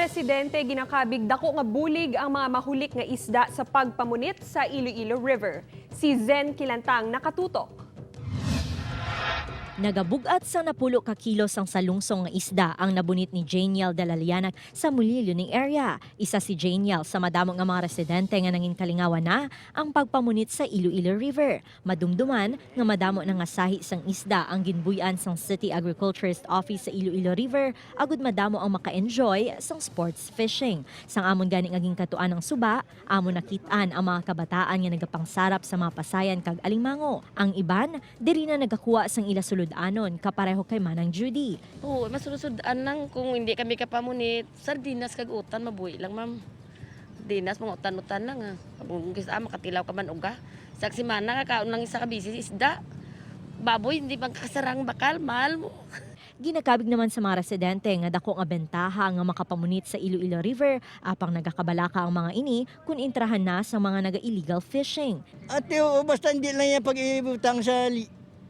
presidente ginakabig dako nga bulig ang mga mahulik nga isda sa pagpamunit sa Iloilo River. Si Zen Kilantang nakatutok. Nagabugat sa napulo ka kilos ang salungsong nga isda ang nabunit ni Janiel Dalalianak sa Mulillo ning area. Isa si Janiel sa madamo nga mga residente nga nangin kalingawan na ang pagpamunit sa Iloilo River. Madumduman nga madamo na nga sahi sang isda ang ginbuyan sang City Agriculturist Office sa Iloilo River agud madamo ang maka-enjoy sang sports fishing. Sang amon gani nga gingkatuan ng suba, amon nakit-an ang mga kabataan nga nagapangsarap sa mga pasayan kag alimango. Ang iban diri na nagakuha sang ila anon kapareho kay Manang Judy. Oo, masulusudaan nang kung hindi kami kapamunit, sardinas kag utan mabuhi lang ma'am. Dinas mga utan-utan na nga. Kung kisa makatilaw ka man uga. Sa semana kakaon lang isa ka busy isda. Baboy hindi bang kasarang bakal mahal mo. Ginakabig naman sa mga residente nga dako nga bentaha nga makapamunit sa Iloilo River apang nagakabalaka ang mga ini kung intrahan na sa mga naga-illegal fishing. At basta hindi lang yan pag-ibutang sa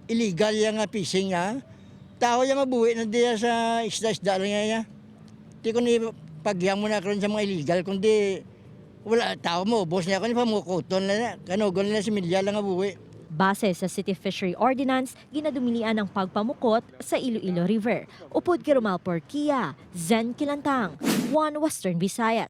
illegal yung fishing ha. Tao yung mabuhi na diya sa isda-isda lang yan. Di ko ni pagyang mo na karon sa mga illegal, kundi wala tao mo, boss niya ko ni pamukuton na kanugol na si Milya lang mabuhi. Base sa City Fishery Ordinance, ginadumilian ang pagpamukot sa Iloilo River. Upod kay Romal Porquia, Zen Kilantang, One Western Visayas.